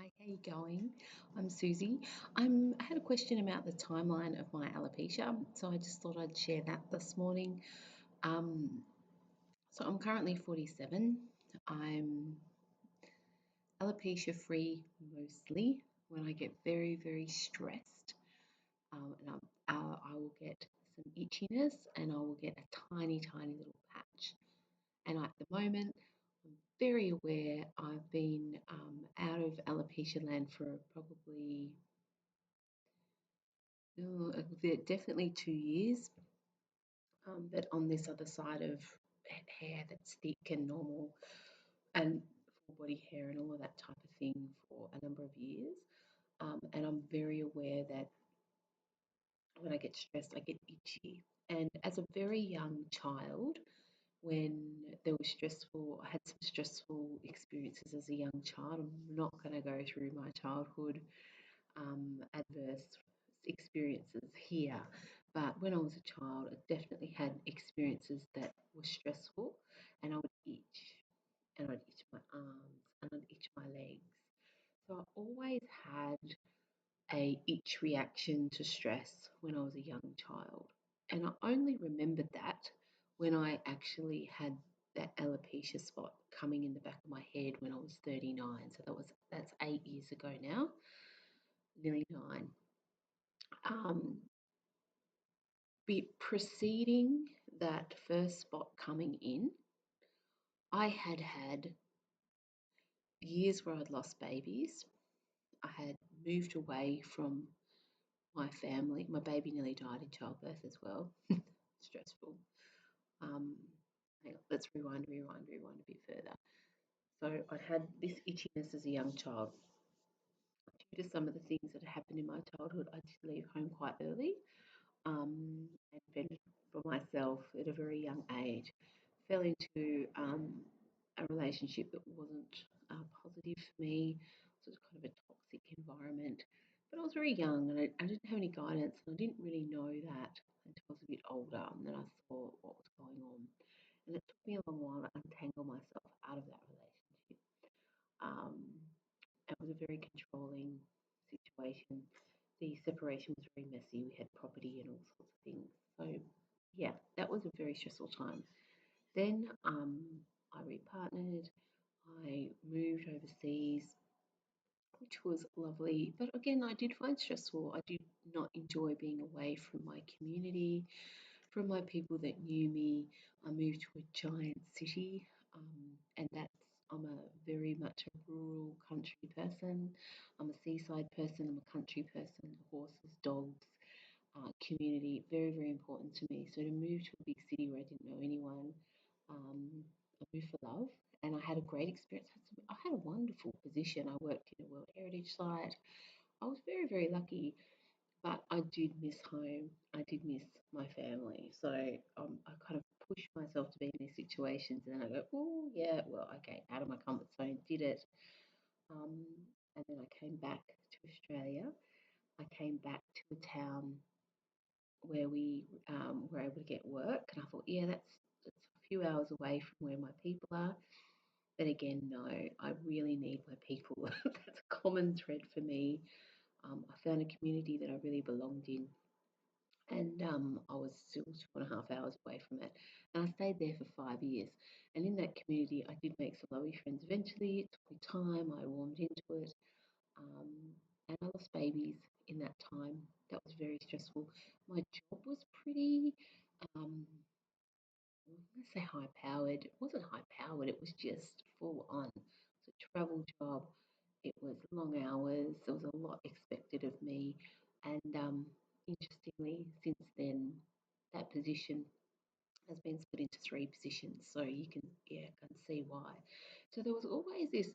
Hi, how you going? I'm Susie. I had a question about the timeline of my alopecia, so I just thought I'd share that this morning. Um, so I'm currently 47. I'm alopecia free mostly when I get very, very stressed, I will get some itchiness and I will get a tiny, tiny little patch. And at the moment, I'm very aware I've been out of alopecia land for probably definitely 2 years, but on this other side of hair that's thick and normal and full body hair and all of that type of thing for a number of years. And I'm very aware that when I get stressed, I get itchy. And as a very young child, when there was stressful, I had some stressful experiences as a young child. I'm not going to go through my childhood adverse experiences here. But when I was a child, I definitely had experiences that were stressful, and I would itch, and I'd itch my arms, and I'd itch my legs. So I always had a itch reaction to stress when I was a young child, and I only remembered that when I actually had that alopecia spot coming in the back of my head when I was 39. So that's 8 years ago now, nearly nine. Um, preceding that first spot coming in, I had had years where I'd lost babies. I had moved away from my family. My baby nearly died in childbirth as well. Stressful. Um, Hang on, let's rewind a bit further. So I'd had this itchiness as a young child. Due to some of the things that had happened in my childhood, I did leave home quite early, and fended for myself at a very young age. Fell into a relationship that wasn't positive for me. So it was kind of a toxic environment. But I was very young and I didn't have any guidance, and I didn't really know that until I was a bit older. And then I saw what was going on. And it took me a long while to untangle myself out of that relationship. Um, it was a very controlling situation. The separation was very messy. We had property and all sorts of things. So, yeah, that was a very stressful time. Then I repartnered. I moved overseas, which was lovely. But again, I did find stressful. I did not enjoy being away from my community, from my people that knew me. I moved to a giant city, and I'm a very much a rural country person. I'm a seaside person. I'm a country person. Horses, dogs, community, very, very important to me. So to move to a big city where I didn't know anyone, I moved for love, and I had a great experience. I had a wonderful position. I worked in a World Heritage site. I was very, very lucky, but I did miss home. I did miss my family. So I kind of pushed myself to be in these situations, and then I go, oh yeah, well, okay, out of my comfort zone, did it. Um, and then I came back to Australia. I came back to a town where we were able to get work. And I thought, yeah, that's a few hours away from where my people are. But again, no, I really need my people. That's a common thread for me. I found a community that I really belonged in, and I was still 2.5 hours away from it. And I stayed there for 5 years. And in that community, I did make some lovely friends eventually. It took me time, I warmed into it. Um, and I lost babies in that time. That was very stressful. My job was pretty, um, I'm going to say high powered. It wasn't high powered, it was just full on. It's a travel job. It was long hours. There was a lot expected of me. And interestingly, since then, that position has been split into three positions. So you can, yeah, can see why. So there was always this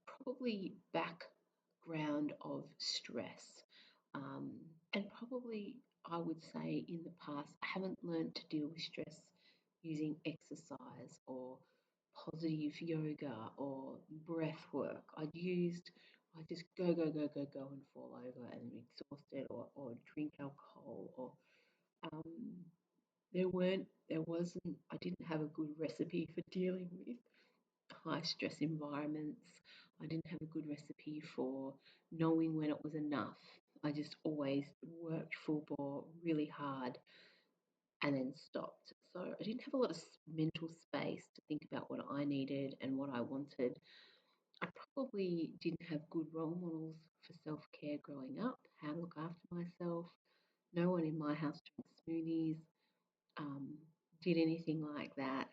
probably background of stress. Um, and probably I would say in the past, I haven't learned to deal with stress using exercise or positive yoga or breath work. I just go and fall over and I'm exhausted, or drink alcohol, or um, there wasn't, I didn't have a good recipe for dealing with high stress environments. I didn't have a good recipe for knowing when it was enough. I just always worked full bore really hard and then stopped. So I didn't have a lot of mental space to think about what I needed and what I wanted. I probably didn't have good role models for self care growing up, how to look after myself. No one in my house drank smoothies, um, did anything like that.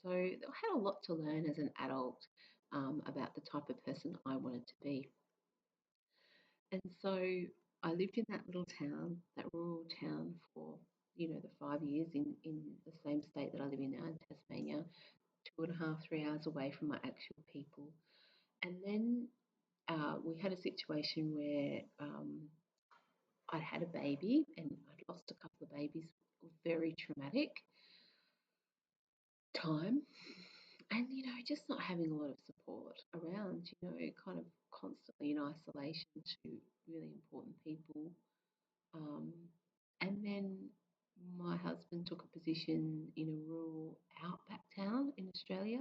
So I had a lot to learn as an adult about the type of person I wanted to be. And so I lived in that little town, that rural town for, the 5 years in the same state that I live in now in Tasmania, 2.5, 3 hours away from my actual people. And then we had a situation where I'd had a baby and I'd lost a couple of babies. It was very traumatic time. And, just not having a lot of support around, kind of constantly in isolation to really important people. Um, and then my husband took a position in a rural outback town in Australia,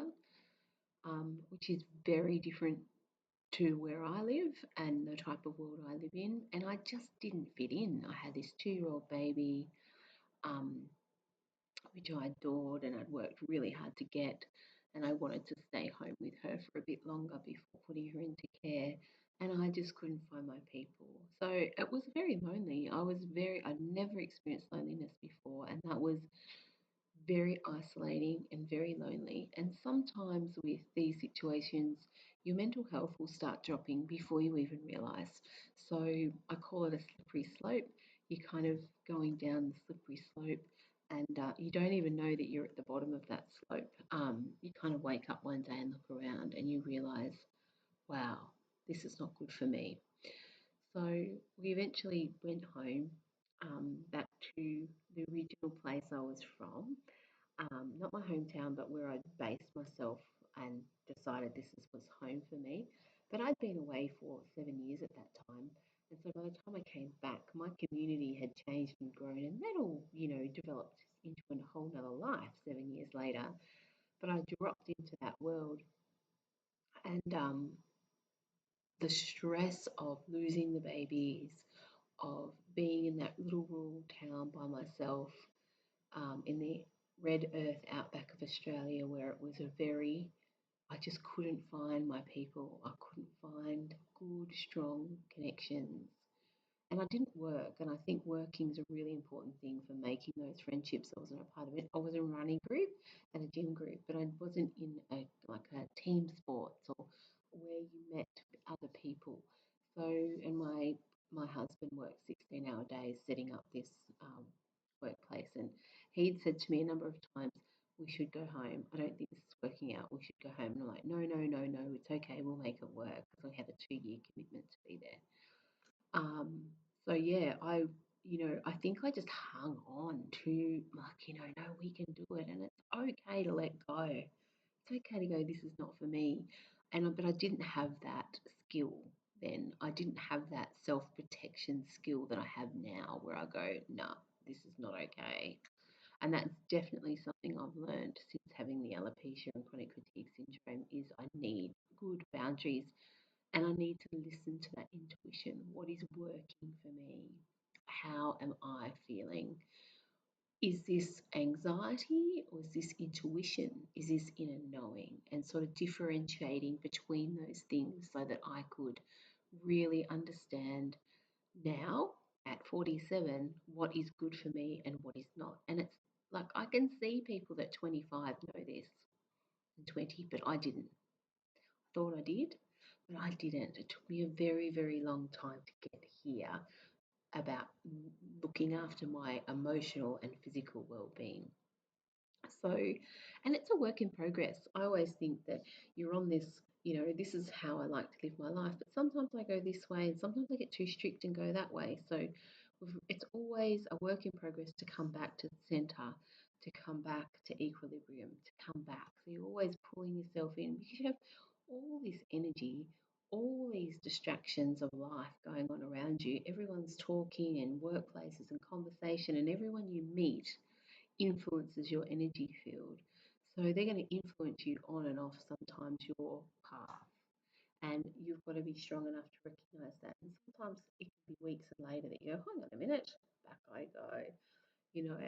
which is very different to where I live and the type of world I live in. And I just didn't fit in. I had this 2-year-old baby, um, which I adored and I'd worked really hard to get. And I wanted to stay home with her for a bit longer before putting her into care. And I just couldn't find my people. So it was very lonely. I'd never experienced loneliness before. And that was very isolating and very lonely. And sometimes with these situations, your mental health will start dropping before you even realize. So I call it a slippery slope. You're kind of going down the slippery slope and you don't even know that you're at the bottom of that slope. You kind of wake up one day and look around and you realize, wow, this is not good for me. So we eventually went home, back to the original place I was from, not my hometown, but where I'd based myself and decided was home for me. But I'd been away for 7 years at that time. And so by the time I came back, my community had changed and grown, and that all, developed into a whole nother life 7 years later. But I dropped into that world, and the stress of losing the babies, of being in that little rural town by myself, in the red earth outback of Australia, where it was I just couldn't find my people. I couldn't find good, strong connections. And I didn't work. And I think working is a really important thing for making those friendships. I wasn't a part of it. I was in a running group and a gym group, but I wasn't in a team sports or where you met other people. So, and my husband worked 16-hour days setting up this workplace, and he'd said to me a number of times, "We should go home. I don't think this is working out. We should go home." And I'm like, "No, no, no, no. It's okay. We'll make it work." Because I had a 2-year commitment to be there. Um, so yeah, I think I just hung on to like, no, we can do it, and it's okay to let go. It's okay to go. This is not for me, but I didn't have that skill then. I didn't have that self protection skill that I have now, where I go, no, this is not okay. And that's definitely something I've learned since having the alopecia and chronic fatigue syndrome is I need good boundaries and I need to listen to that intuition. What is working for me? How am I feeling? Is this anxiety or is this intuition? Is this inner knowing? And sort of differentiating between those things so that I could really understand now at 47 what is good for me and what is not. And it's like I can see people that 25 know this and 20, but I didn't. Thought I did, but I didn't. It took me a very, very long time to get here about looking after my emotional and physical well-being. So, and it's a work in progress. I always think that you're on this, this is how I like to live my life, but sometimes I go this way and sometimes I get too strict and go that way. So it's always a work in progress to come back to the center, to come back to equilibrium, to come back. So you're always pulling yourself in because you have all this energy, all these distractions of life going on around you. Everyone's talking and workplaces and conversation, and everyone you meet influences your energy field. So they're going to influence you on and off sometimes your path. And you've got to be strong enough to recognize that. And sometimes it can be weeks and later that you go, hang on a minute, back I go,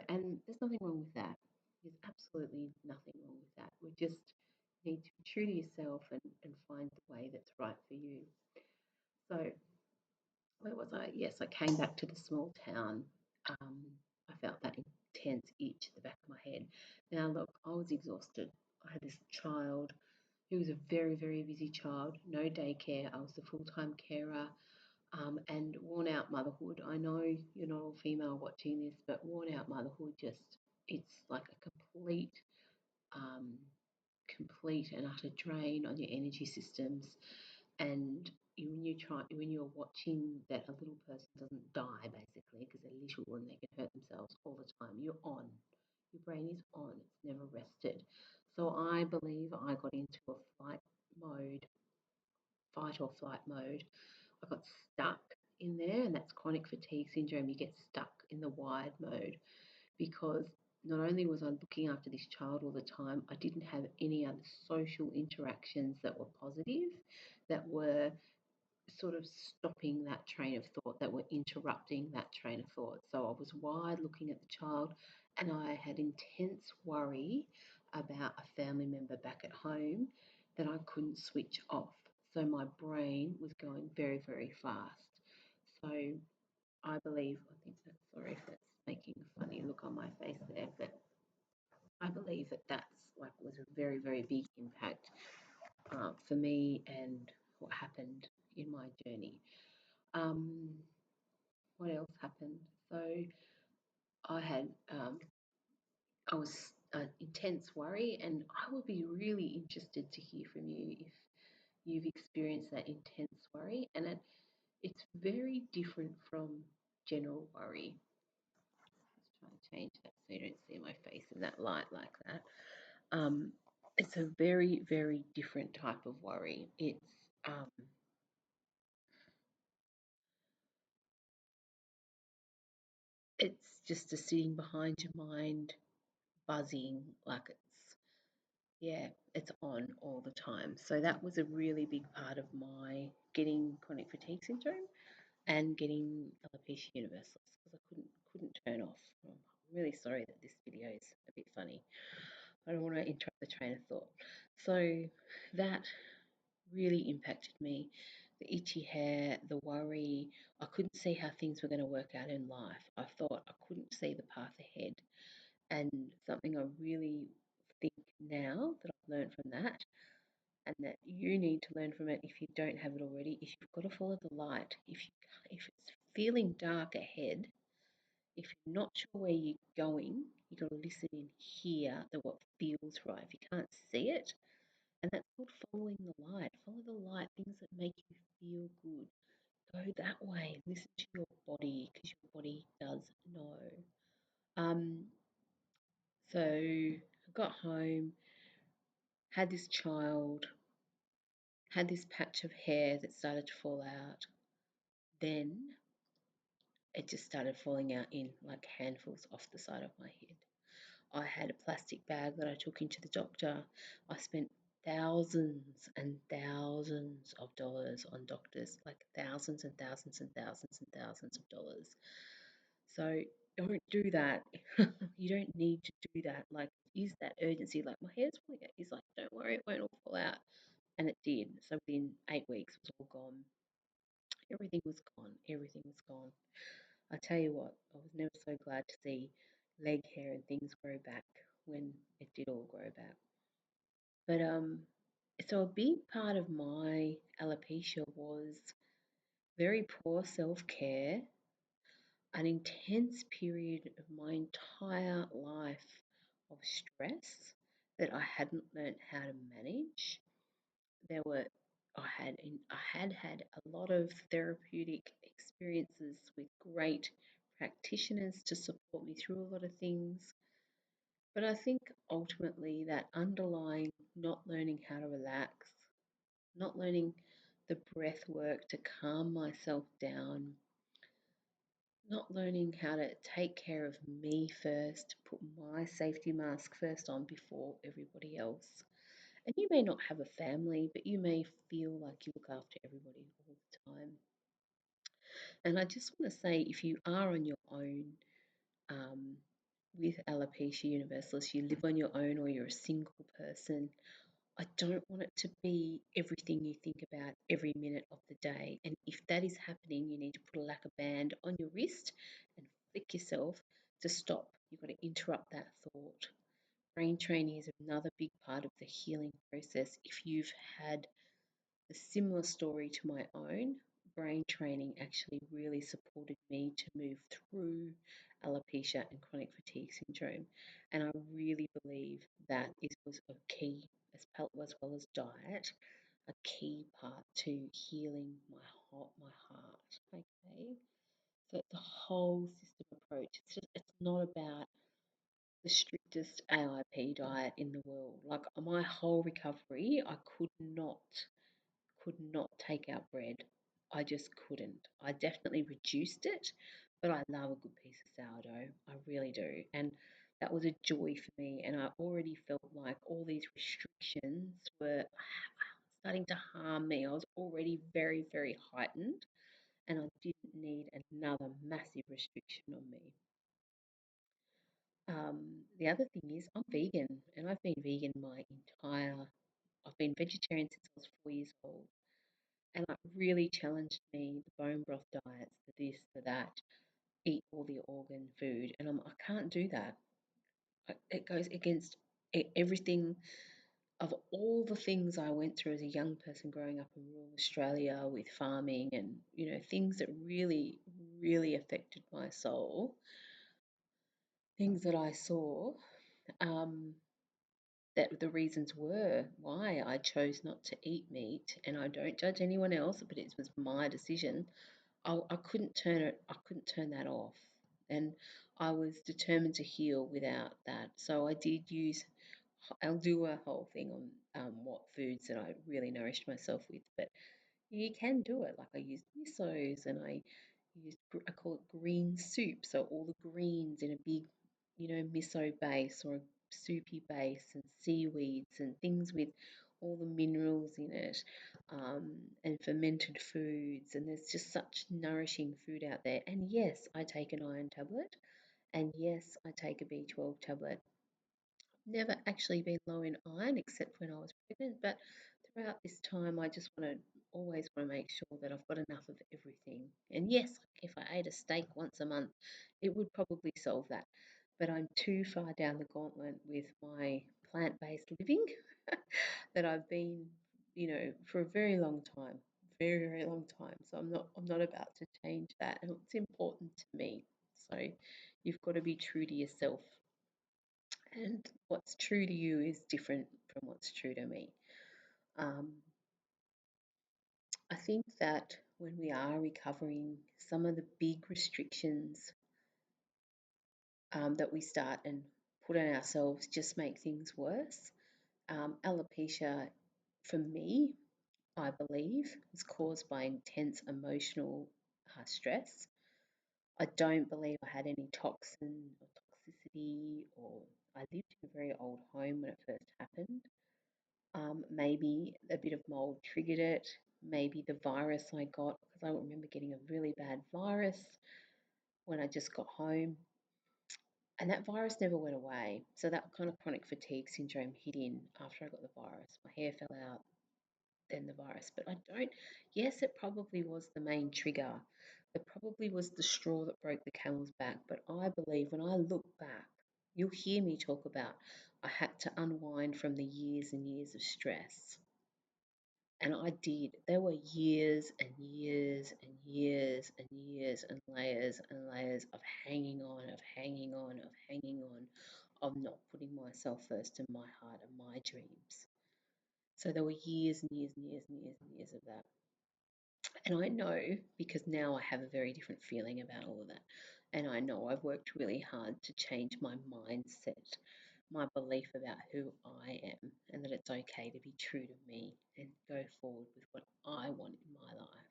and there's nothing wrong with that. There's absolutely nothing wrong with that. We just need to be true to yourself and find the way that's right for you. So, where was I? Yes, I came back to the small town. Um, I felt that intense itch at the back of my head. Now, look, I was exhausted. I had this child who was a very, very busy child, no daycare. I was the full time carer, and worn out motherhood. I know you're not all female watching this, but worn out motherhood just, it's like a um, complete and utter drain on your energy systems. And when you're watching that a little person doesn't die basically because they're little and they can hurt themselves all the time, you're on. Your brain is on. It's never rested. So I believe I got into a mode, fight or flight mode. I got stuck in there, and that's chronic fatigue syndrome. You get stuck in the wired mode because not only was I looking after this child all the time, I didn't have any other social interactions that were positive, that were sort of stopping that train of thought, that were interrupting that train of thought. So I was wired looking at the child, and I had intense worry about a family member back at home that I couldn't switch off. So my brain was going very, very fast. So I believe, I think that, sorry if that's making a funny look on my face there, but I believe that that's like was a very, very big impact for me and what happened in my journey. Um, what else happened? So I had I was intense worry, and I would be really interested to hear from you if you've experienced that intense worry, and it's very different from general worry. Let's try and change that so you don't see my face in that light like that. Um, it's a very, very different type of worry. Um, it's just a sitting behind your mind, buzzing like it's on all the time. So that was a really big part of my getting chronic fatigue syndrome and getting alopecia universalis because I couldn't turn off. I'm really sorry that this video is a bit funny. I don't want to interrupt the train of thought. So that really impacted me. The itchy hair, the worry. I couldn't see how things were going to work out in life. I thought I couldn't see the path ahead. And something I really think now that I've learned from that, and that you need to learn from it if you don't have it already, is you've got to follow the light. If it's feeling dark ahead, if you're not sure where you're going, you've got to listen in here to what feels right. If you can't see it, and that's called following the light. Follow the light, things that make you feel good. Go that way. Listen to your body because your body does know. Um, so I got home, had this child, had this patch of hair that started to fall out. Then it just started falling out in like handfuls off the side of my head. I had a plastic bag that I took into the doctor. I spent thousands and thousands of dollars on doctors, like thousands and thousands and thousands and thousands of dollars. So don't do that. You don't need to do that. Like, use that urgency. Like, my hair's falling out. He's like, don't worry, it won't all fall out. And it did. So within 8 weeks, it was all gone. Everything was gone. Everything was gone. I tell you what, I was never so glad to see leg hair and things grow back when it did all grow back. But so a big part of my alopecia was very poor self-care, an intense period of my entire life of stress that I hadn't learned how to manage. There were I had a lot of therapeutic experiences with great practitioners to support me through a lot of things. But I think ultimately that underlying not learning how to relax, not learning the breath work to calm myself down, not learning how to take care of me first, put my safety mask first on before everybody else. And you may not have a family, but you may feel like you look after everybody all the time. And I just want to say, if you are on your own um, with alopecia universalis, you live on your own or you're a single person, I don't want it to be everything you think about every minute of the day. And if that is happening, you need to put a lacquer band on your wrist and flick yourself to stop. You've got to interrupt that thought. Brain training is another big part of the healing process. If you've had a similar story to my own, brain training actually really supported me to move through alopecia and chronic fatigue syndrome. And I really believe that it was a key, as well as diet, a key part to healing my heart. Okay, so it's a whole system approach. It's not about the strictest AIP diet in the world. Like my whole recovery, I could not take out bread. I just couldn't. I definitely reduced it, but I love a good piece of sourdough. I really do. And that was a joy for me. And I already felt like all these restrictions were starting to harm me. I was already very, very heightened, and I didn't need another massive restriction on me. The other thing is, I'm vegan, and I've been vegan I've been vegetarian since I was 4 years old. And it really challenged me, the bone broth diets, the this, the that, eat all the organ food. And I can't do that. It goes against everything of all the things I went through as a young person growing up in rural Australia with farming and, things that really, really affected my soul, things that I saw. Um, that the reasons were why I chose not to eat meat, and I don't judge anyone else, but it was my decision. I couldn't turn it. I couldn't turn that off, and I was determined to heal without that. So I did use. I'll do a whole thing on what foods that I really nourished myself with, but you can do it. Like I used misos and I call it green soup. So all the greens in a big, miso base or a soupy base and seaweeds and things with all the minerals in it, and fermented foods. And there's just such nourishing food out there. And yes, I take an iron tablet. And yes, I take a B12 tablet. Never actually been low in iron except when I was pregnant, but throughout this time, I just always want to make sure that I've got enough of everything. And yes, if I ate a steak once a month, it would probably solve that. But I'm too far down the gauntlet with my plant-based living that I've been, for a very long time, very, very long time. So I'm not about to change that, and it's important to me. So you've got to be true to yourself, and what's true to you is different from what's true to me. Um, I think that when we are recovering, some of the big restrictions that we start and put on ourselves just make things worse. Alopecia, for me, I believe, was caused by intense emotional stress. I don't believe I had any toxin or toxicity, or I lived in a very old home when it first happened. Maybe a bit of mold triggered it. Maybe the virus I got, because I remember getting a really bad virus when I just got home, and that virus never went away. So that kind of chronic fatigue syndrome hit in after I got the virus. My hair fell out, then the virus. But I don't, yes, it probably was the main trigger. It probably was the straw that broke the camel's back. But I believe when I look back, you'll hear me talk about I had to unwind from the years and years of stress. And I did. There were years and years and years and years and layers of hanging on, of hanging on, of hanging on, of not putting myself first in my heart and my dreams. So there were years and years and years and years and years of that. And I know because now I have a very different feeling about all of that. And I know I've worked really hard to change my mindset, my belief about who I am, and that it's okay to be true to me and go forward with what I want in my life.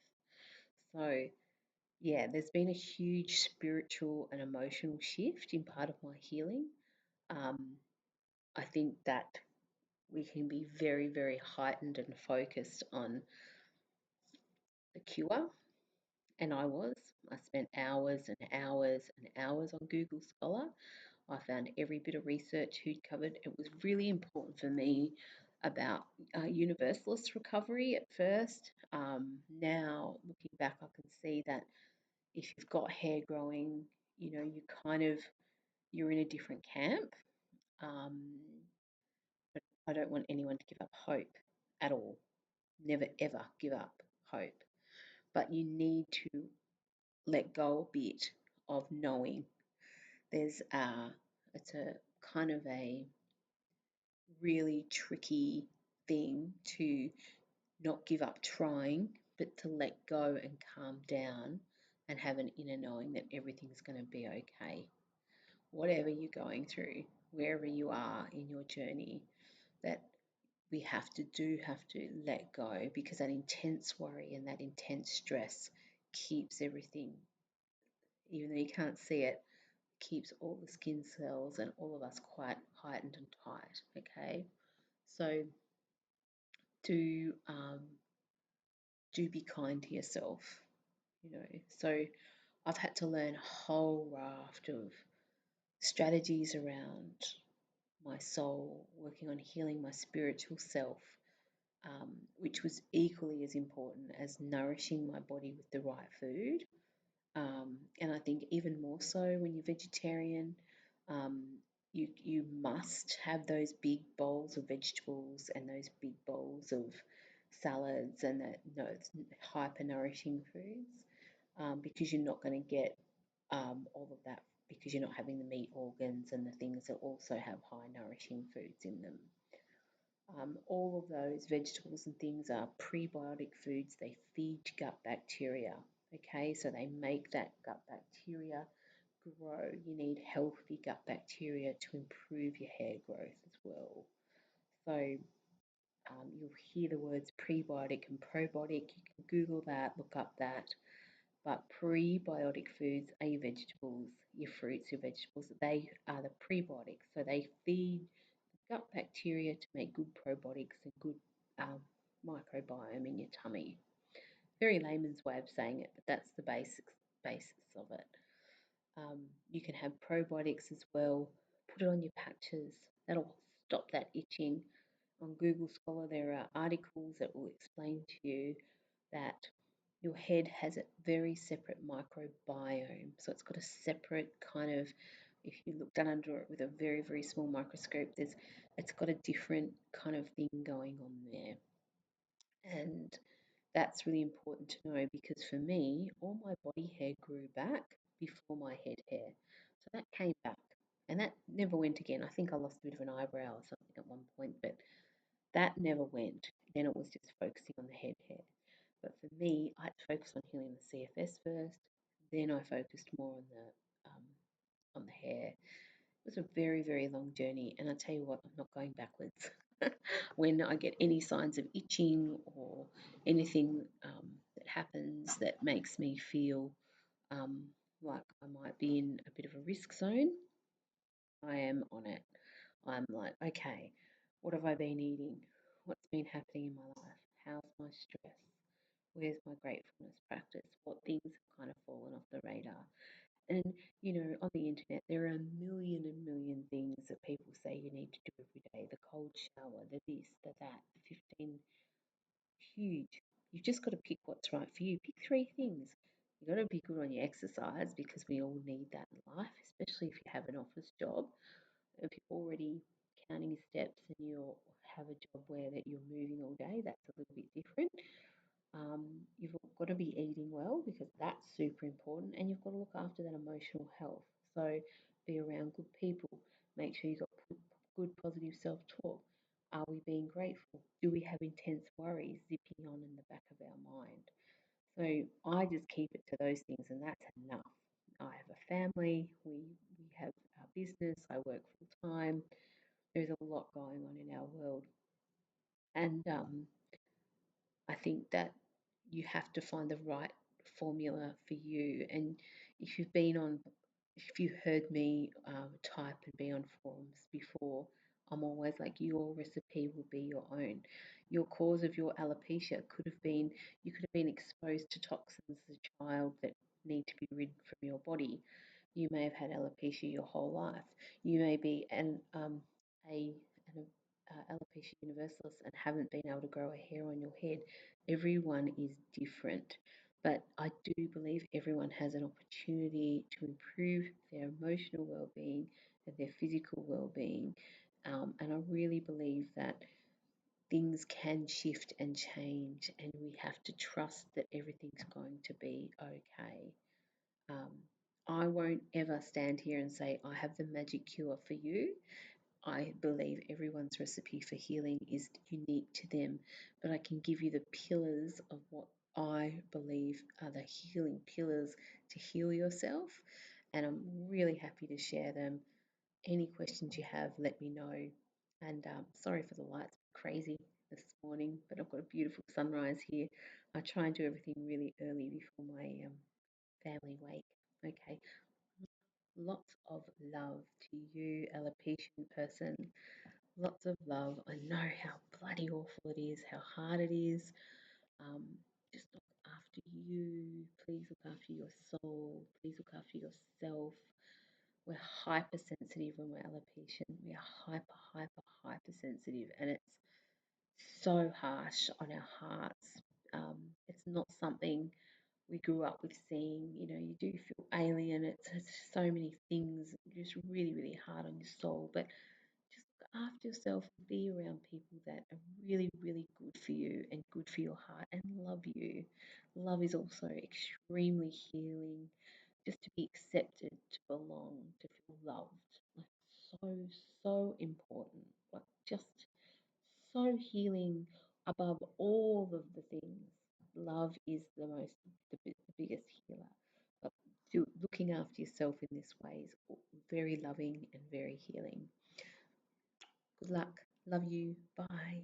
So, yeah, there's been a huge spiritual and emotional shift in part of my healing. Um, I think that we can be very, very heightened and focused on the cure. And I spent hours and hours and hours on Google Scholar. I found every bit of research he'd covered. It was really important for me about universalist recovery at first. Now, looking back, I can see that if you've got hair growing, you kind of you're in a different camp. Um, but I don't want anyone to give up hope at all. Never ever give up hope. But you need to let go a bit of knowing. There's it's a kind of a really tricky thing to not give up trying, but to let go and calm down and have an inner knowing that everything's going to be okay. Whatever you're going through, wherever you are in your journey, that we have to let go, because that intense worry and that intense stress keeps everything, even though you can't see it, keeps all the skin cells and all of us quite heightened and tight. Okay, so do do be kind to yourself. So I've had to learn a whole raft of strategies around my soul, working on healing my spiritual self, which was equally as important as nourishing my body with the right food. And I think even more so when you're vegetarian, um, you must have those big bowls of vegetables and those big bowls of salads and that it's hyper nourishing foods, because you're not going to get all of that because you're not having the meat organs and the things that also have high nourishing foods in them. All of those vegetables and things are prebiotic foods. They feed gut bacteria. Okay, so they make that gut bacteria grow. You need healthy gut bacteria to improve your hair growth as well. So you'll hear the words prebiotic and probiotic. You can Google that, look up that. But prebiotic foods are your vegetables, your fruits, your vegetables. They are the prebiotics. So they feed gut bacteria to make good probiotics and good um, microbiome in your tummy. Very layman's way of saying it, but that's the basis of it. You can have probiotics as well. Put it on your patches. That'll stop that itching. On Google Scholar, there are articles that will explain to you that your head has a very separate microbiome. So it's got a separate kind of, if you look down under it with a very, very small microscope, it's got a different kind of thing going on there. And that's really important to know, because for me, all my body hair grew back before my head hair. So that came back and that never went again. I think I lost a bit of an eyebrow or something at one point, but that never went. Then it was just focusing on the head hair. But for me, I had to focus on healing the CFS first. Then I focused more on the hair. It was a very, very long journey, and I tell you what, I'm not going backwards. When I get any signs of itching or anything that happens that makes me feel um, like I might be in a bit of a risk zone, I am on it. I'm like, okay, what have I been eating? What's been happening in my life? How's my stress? Where's my gratefulness practice? What things have kind of fallen off the radar? And, on the internet, there are a million and million things that people say you need to do every day: the cold shower, the this, the that, the 15 huge. You've just got to pick what's right for you. Pick three things. You've got to be good on your exercise, because we all need that in life, especially if you have an office job. If you're already counting your steps and you have a job where that you're moving all day, that's a little bit different. You've got to be eating well, because that's super important, and you've got to look after that emotional health. So be around good people. Make sure you've got good positive self-talk. Are we being grateful? Do we have intense worries zipping on in the back of our mind? So I just keep it to those things, and that's enough. I have a family. We have our business. I work full time. There's a lot going on in our world, and I think that you have to find the right formula for you. And if you've been on, if you heard me type and be on forums before, I'm always like, your recipe will be your own. Your cause of your alopecia could have been you could have been exposed to toxins as a child that need to be rid from your body. You may have had alopecia your whole life. You may be an alopecia universalis and haven't been able to grow a hair on your head. Everyone is different, but I do believe everyone has an opportunity to improve their emotional well-being and their physical well-being. And I really believe that things can shift and change, and we have to trust that everything's going to be okay. Um, I won't ever stand here and say I have the magic cure for you. I believe everyone's recipe for healing is unique to them, but I can give you the pillars of what I believe are the healing pillars to heal yourself, and I'm really happy to share them. Any questions you have, let me know. And sorry for the lights, crazy this morning, but I've got a beautiful sunrise here. I try and do everything really early before my family wake. Okay, lots of love to you, alopecia person. Lots of love. I know how bloody awful it is, how hard it is. Um, just look after you. Please look after your soul. Please look after yourself. We're hypersensitive when we're alopecia. We are hypersensitive, and it's so harsh on our hearts. It's not something we grew up with seeing. You know, you do feel alien. It's so many things, just really hard on your soul. But just look after yourself and be around people that are really good for you and good for your heart and love you. Love is also extremely healing. Just to be accepted, to belong, to feel loved. Like so important. Like just so healing above all of the things. Love is the biggest healer. But looking after yourself in this way is very loving and very healing. Good luck. Love you. Bye.